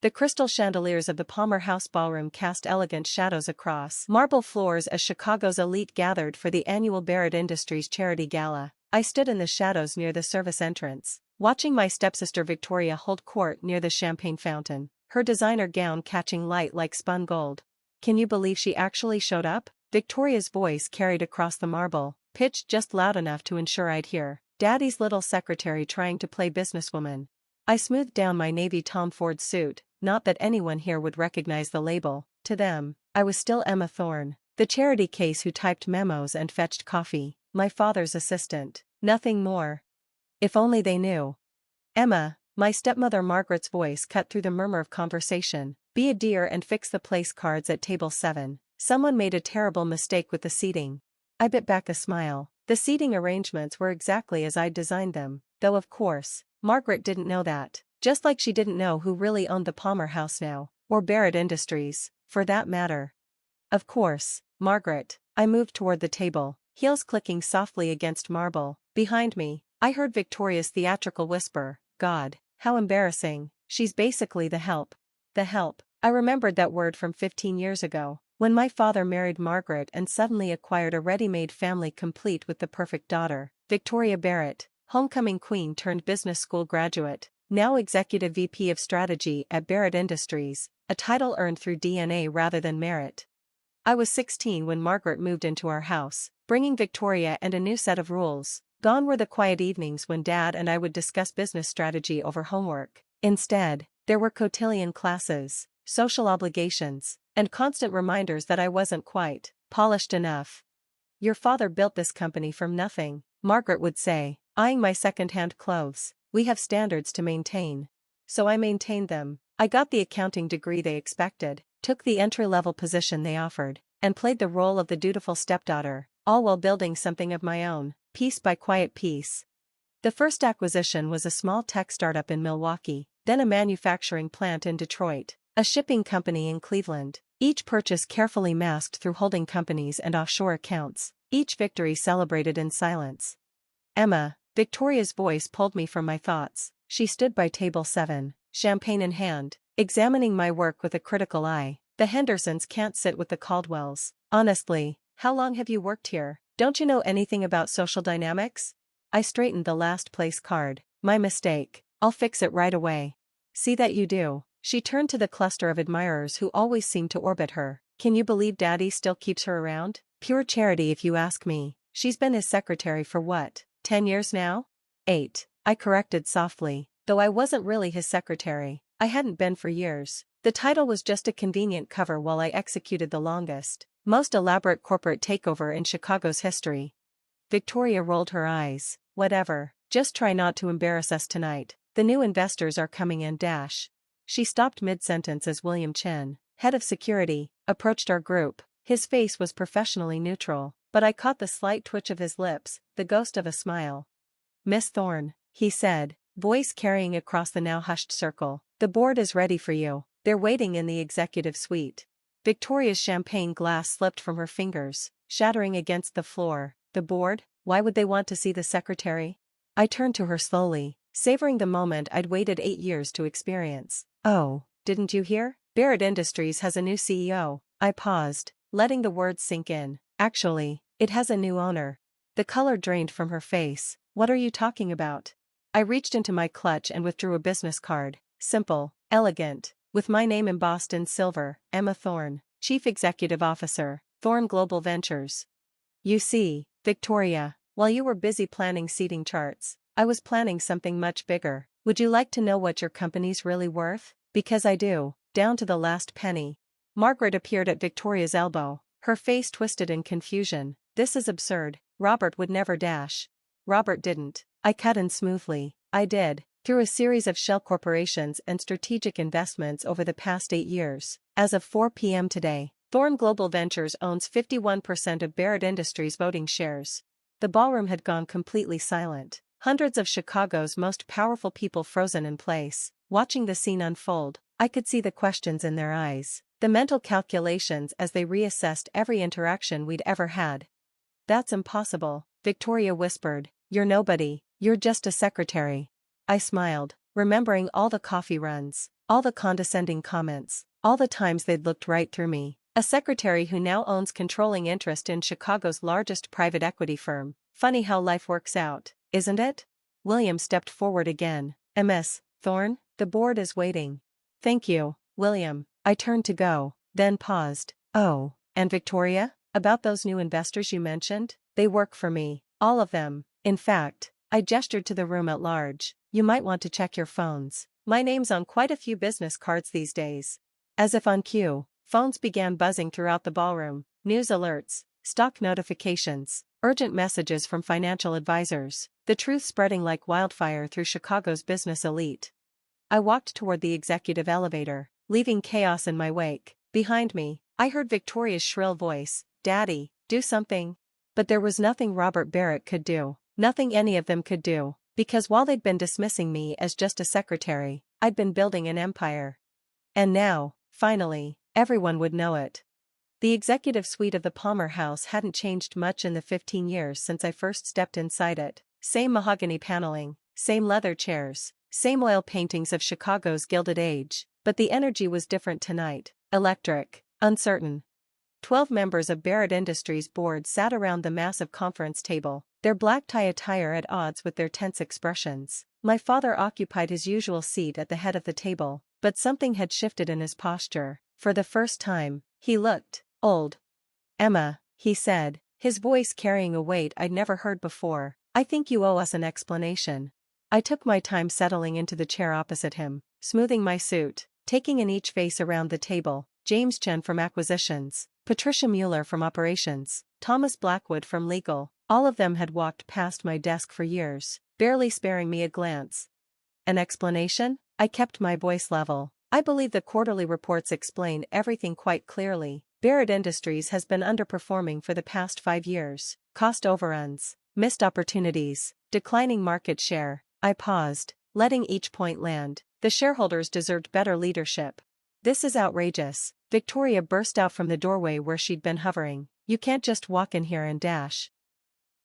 The crystal chandeliers of the Palmer House ballroom cast elegant shadows across marble floors as Chicago's elite gathered for the annual Barrett Industries charity gala. I stood in the shadows near the service entrance, watching my stepsister Victoria hold court near the champagne fountain, her designer gown catching light like spun gold. "Can you believe she actually showed up?" Victoria's voice carried across the marble, pitched just loud enough to ensure I'd hear. Daddy's little secretary trying to play businesswoman. I smoothed down my navy Tom Ford suit, not that anyone here would recognize the label. To them, I was still Emma Thorne, the charity case who typed memos and fetched coffee, my father's assistant, nothing more. If only they knew. "Emma," my stepmother Margaret's voice cut through the murmur of conversation, "be a dear and fix the place cards at table 7. Someone made a terrible mistake with the seating." I bit back a smile. The seating arrangements were exactly as I'd designed them, though of course, Margaret didn't know that, just like she didn't know who really owned the Palmer House now, or Barrett Industries, for that matter. "Of course, Margaret." I moved toward the table, heels clicking softly against marble. Behind me, I heard Victoria's theatrical whisper, "God, how embarrassing, she's basically the help." The help. I remembered that word from 15 years ago, when my father married Margaret and suddenly acquired a ready-made family complete with the perfect daughter, Victoria Barrett, homecoming queen turned business school graduate, now executive VP of strategy at Barrett Industries, a title earned through DNA rather than merit. I was 16 when Margaret moved into our house, bringing Victoria and a new set of rules. Gone were the quiet evenings when Dad and I would discuss business strategy over homework. Instead, there were cotillion classes, social obligations, and constant reminders that I wasn't quite polished enough. "Your father built this company from nothing," Margaret would say, eyeing my second-hand clothes. "We have standards to maintain." So I maintained them. I got the accounting degree they expected, took the entry-level position they offered, and played the role of the dutiful stepdaughter, all while building something of my own, piece by quiet piece. The first acquisition was a small tech startup in Milwaukee, then a manufacturing plant in Detroit, a shipping company in Cleveland, each purchase carefully masked through holding companies and offshore accounts, each victory celebrated in silence. "Emma," Victoria's voice pulled me from my thoughts. She stood by table 7, champagne in hand, examining my work with a critical eye. "The Hendersons can't sit with the Caldwells. Honestly, how long have you worked here? Don't you know anything about social dynamics?" I straightened the last place card. "My mistake. I'll fix it right away." "See that you do." She turned to the cluster of admirers who always seemed to orbit her. "Can you believe Daddy still keeps her around? Pure charity if you ask me. She's been his secretary for what, 10 years now? 8, I corrected softly, though I wasn't really his secretary. I hadn't been for years. The title was just a convenient cover while I executed the longest, most elaborate corporate takeover in Chicago's history. Victoria rolled her eyes. "Whatever, just try not to embarrass us tonight. The new investors are coming in dash." She stopped mid-sentence as William Chen, head of security, approached our group. His face was professionally neutral, but I caught the slight twitch of his lips, the ghost of a smile. "Miss Thorne," he said, voice carrying across the now hushed circle, "the board is ready for you. They're waiting in the executive suite." Victoria's champagne glass slipped from her fingers, shattering against the floor. "The board? Why would they want to see the secretary?" I turned to her slowly, savoring the moment I'd waited 8 years to experience. "Oh, didn't you hear? Barrett Industries has a new CEO." I paused, letting the words sink in. "Actually, it has a new owner." The color drained from her face. "What are you talking about?" I reached into my clutch and withdrew a business card. Simple, elegant, with my name embossed in silver, Emma Thorne, Chief Executive Officer, Thorne Global Ventures. "You see, Victoria, while you were busy planning seating charts, I was planning something much bigger. Would you like to know what your company's really worth? Because I do, down to the last penny." Margaret appeared at Victoria's elbow, her face twisted in confusion. "This is absurd. Robert would never dash." "Robert didn't." I cut in smoothly. "I did, through a series of shell corporations and strategic investments over the past 8 years. As of 4 p.m. today, Thorne Global Ventures owns 51% of Barrett Industries voting shares." The ballroom had gone completely silent. Hundreds of Chicago's most powerful people frozen in place, watching the scene unfold. I could see the questions in their eyes, the mental calculations as they reassessed every interaction we'd ever had. "That's impossible," Victoria whispered. "You're nobody, you're just a secretary." I smiled. remembering all the coffee runs, all the condescending comments, all the times they'd looked right through me. A secretary who now owns controlling interest in Chicago's largest private equity firm. Funny how life works out, isn't it? William stepped forward again. Miss Thorne, the board is waiting. Thank you, William. I turned to go, then paused. Oh, and Victoria? About those new investors you mentioned? They work for me. All of them. In fact, I gestured to the room at large. You might want to check your phones. My name's on quite a few business cards these days. As if on cue, phones began buzzing throughout the ballroom. News alerts, stock notifications, urgent messages from financial advisors, the truth spreading like wildfire through Chicago's business elite. I walked toward the executive elevator, leaving chaos in my wake. Behind me, I heard Victoria's shrill voice, "Daddy, do something." But there was nothing Robert Barrett could do, nothing any of them could do, because while they'd been dismissing me as just a secretary, I'd been building an empire. And now, finally, everyone would know it. The executive suite of the Palmer House hadn't changed much in the 15 years since I first stepped inside it. Same mahogany paneling, same leather chairs, same oil paintings of Chicago's Gilded Age, but the energy was different tonight, electric, uncertain. 12 members of Barrett Industries' board sat around the massive conference table, their black tie attire at odds with their tense expressions. My father occupied his usual seat at the head of the table, but something had shifted in his posture. For the first time, he looked old. "Emma," he said, his voice carrying a weight I'd never heard before, "I think you owe us an explanation." I took my time settling into the chair opposite him, smoothing my suit, taking in each face around the table. James Chen from Acquisitions, Patricia Mueller from Operations, Thomas Blackwood from Legal. All of them had walked past my desk for years, barely sparing me a glance. An explanation? I kept my voice level. I believe the quarterly reports explain everything quite clearly. Barrett Industries has been underperforming for the past 5 years. Cost overruns, missed opportunities, declining market share. I paused, letting each point land. The shareholders deserved better leadership. This is outrageous. Victoria burst out from the doorway where she'd been hovering. You can't just walk in here and dash.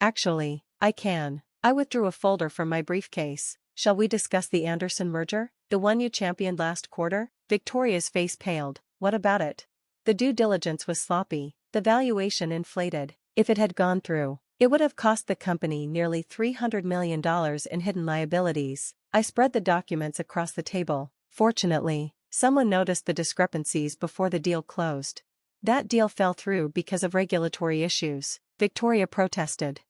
Actually, I can. I withdrew a folder from my briefcase. Shall we discuss the Anderson merger? The one you championed last quarter? Victoria's face paled. What about it? The due diligence was sloppy, the valuation inflated. If it had gone through, it would have cost the company nearly $300 million in hidden liabilities. I spread the documents across the table. Fortunately, someone noticed the discrepancies before the deal closed. That deal fell through because of regulatory issues, Victoria protested.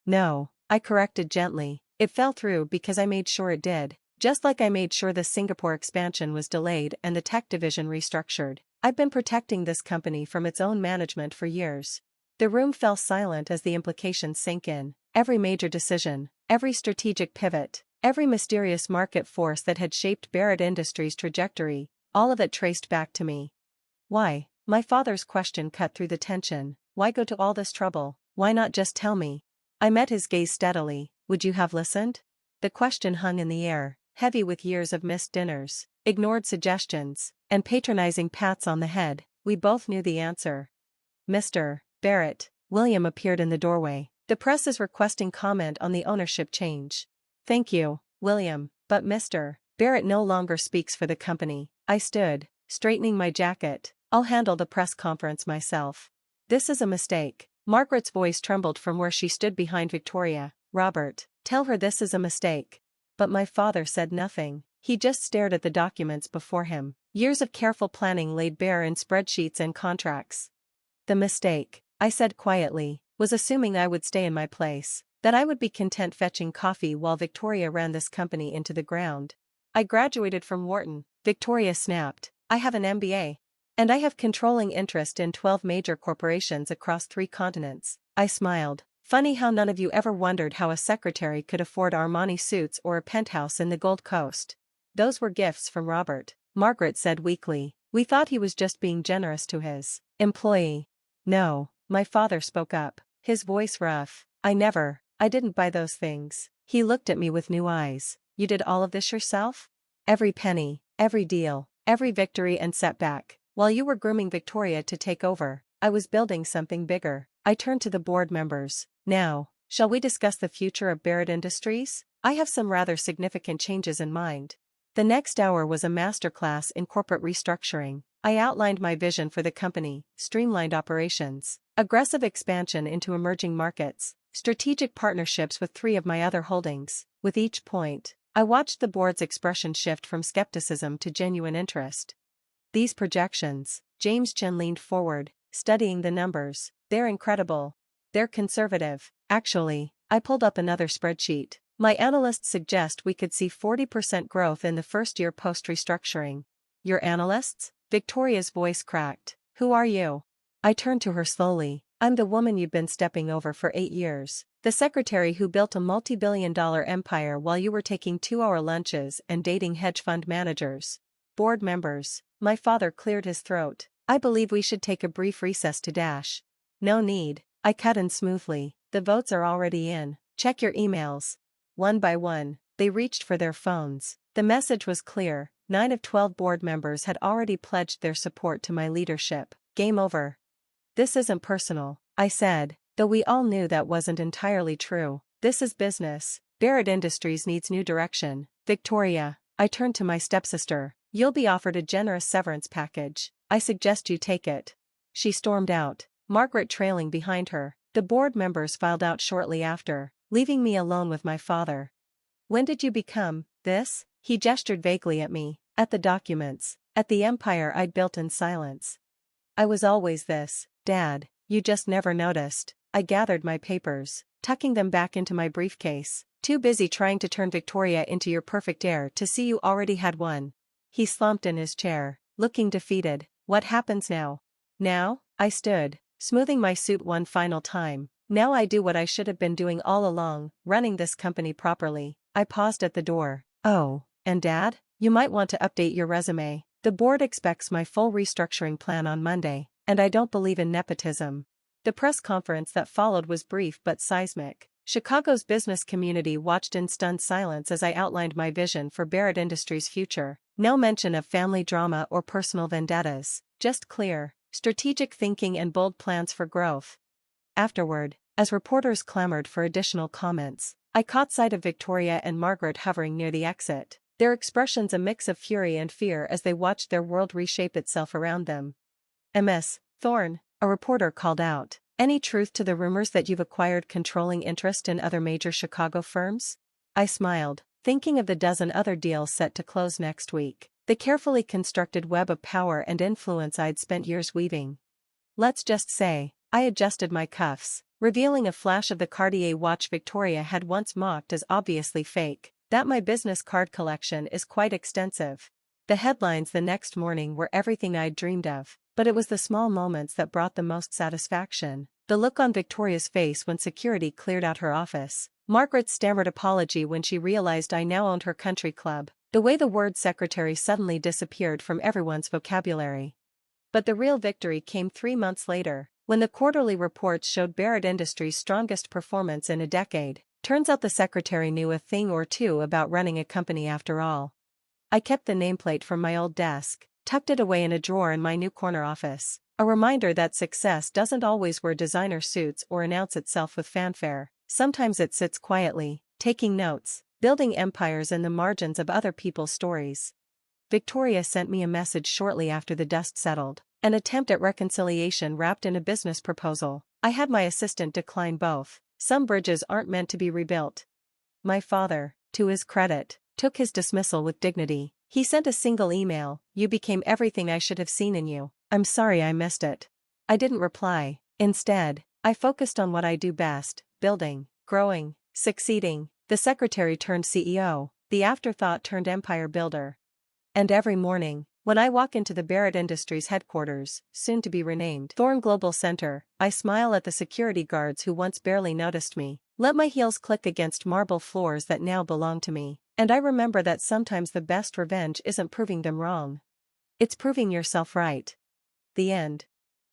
No, I corrected gently. It fell through because I made sure it did. Just like I made sure the Singapore expansion was delayed and the tech division restructured. I've been protecting this company from its own management for years. The room fell silent as the implications sank in. Every major decision, every strategic pivot, every mysterious market force that had shaped Barrett Industries' trajectory, all of it traced back to me. Why? My father's question cut through the tension. Why go to all this trouble? Why not just tell me? I met his gaze steadily. Would you have listened? The question hung in the air, heavy with years of missed dinners, ignored suggestions, and patronizing pats on the head. We both knew the answer. Mr. Barrett, William appeared in the doorway. The press is requesting comment on the ownership change. Thank you, William, but Mr. Barrett no longer speaks for the company. I stood, straightening my jacket. I'll handle the press conference myself. This is a mistake. Margaret's voice trembled from where she stood behind Victoria. Robert, tell her this is a mistake. But my father said nothing. He just stared at the documents before him. Years of careful planning laid bare in spreadsheets and contracts. The mistake, I said quietly, was assuming I would stay in my place, that I would be content fetching coffee while Victoria ran this company into the ground. I graduated from Wharton, Victoria snapped. I have an MBA. And I have controlling interest in 12 major corporations across 3 continents. I smiled. Funny how none of you ever wondered how a secretary could afford Armani suits or a penthouse in the Gold Coast. Those were gifts from Robert, Margaret said weakly. We thought he was just being generous to his employee. No, my father spoke up, his voice rough. I didn't buy those things. He looked at me with new eyes. You did all of this yourself? Every penny, every deal, every victory and setback. While you were grooming Victoria to take over, I was building something bigger. I turned to the board members. Now, shall we discuss the future of Barrett Industries? I have some rather significant changes in mind. The next hour was a masterclass in corporate restructuring. I outlined my vision for the company, streamlined operations, aggressive expansion into emerging markets, strategic partnerships with 3 of my other holdings. With each point, I watched the board's expression shift from skepticism to genuine interest. These projections, James Chen leaned forward, studying the numbers. They're incredible. They're conservative. Actually, I pulled up another spreadsheet. My analysts suggest we could see 40% growth in the first year post-restructuring. Your analysts? Victoria's voice cracked. Who are you? I turned to her slowly. I'm the woman you've been stepping over for 8 years. The secretary who built a multi-billion-dollar empire while you were taking 2-hour lunches and dating hedge fund managers. Board members. My father cleared his throat. I believe we should take a brief recess to dash. No need. I cut in smoothly. The votes are already in. Check your emails. One by one, they reached for their phones. The message was clear. 9 of 12 board members had already pledged their support to my leadership. Game over. This isn't personal, I said, though we all knew that wasn't entirely true. This is business. Barrett Industries needs new direction. Victoria, I turned to my stepsister. You'll be offered a generous severance package. I suggest you take it. She stormed out, Margaret trailing behind her. The board members filed out shortly after, leaving me alone with my father. When did you become this? He gestured vaguely at me, at the documents, at the empire I'd built in silence. I was always this, Dad, you just never noticed. I gathered my papers, tucking them back into my briefcase, too busy trying to turn Victoria into your perfect heir to see you already had one. He slumped in his chair, looking defeated. What happens now? Now? I stood, smoothing my suit one final time. Now I do what I should have been doing all along, running this company properly. I paused at the door. Oh, and Dad? You might want to update your resume. The board expects my full restructuring plan on Monday, and I don't believe in nepotism. The press conference that followed was brief but seismic. Chicago's business community watched in stunned silence as I outlined my vision for Barrett Industries' future. No mention of family drama or personal vendettas, just clear, strategic thinking and bold plans for growth. Afterward, as reporters clamored for additional comments, I caught sight of Victoria and Margaret hovering near the exit, their expressions a mix of fury and fear as they watched their world reshape itself around them. Ms. Thorne, a reporter called out, any truth to the rumors that you've acquired controlling interest in other major Chicago firms? I smiled, thinking of the dozen other deals set to close next week, the carefully constructed web of power and influence I'd spent years weaving. Let's just say, I adjusted my cuffs, revealing a flash of the Cartier watch Victoria had once mocked as obviously fake, that my business card collection is quite extensive. The headlines the next morning were everything I'd dreamed of, but it was the small moments that brought the most satisfaction. The look on Victoria's face when security cleared out her office. Margaret's stammered apology when she realized I now owned her country club. The way the word secretary suddenly disappeared from everyone's vocabulary. But the real victory came 3 months later, when the quarterly reports showed Barrett Industries' strongest performance in a decade. Turns out the secretary knew a thing or two about running a company after all. I kept the nameplate from my old desk, tucked it away in a drawer in my new corner office, a reminder that success doesn't always wear designer suits or announce itself with fanfare. Sometimes it sits quietly, taking notes, building empires in the margins of other people's stories. Victoria sent me a message shortly after the dust settled, an attempt at reconciliation wrapped in a business proposal. I had my assistant decline both. Some bridges aren't meant to be rebuilt. My father, to his credit, took his dismissal with dignity. He sent a single email, you became everything I should have seen in you. I'm sorry I missed it. I didn't reply. Instead, I focused on what I do best, building, growing, succeeding. The secretary turned CEO, the afterthought turned empire builder. And every morning, when I walk into the Barrett Industries headquarters, soon to be renamed Thorne Global Center, I smile at the security guards who once barely noticed me, let my heels click against marble floors that now belong to me, and I remember that sometimes the best revenge isn't proving them wrong. It's proving yourself right. The end.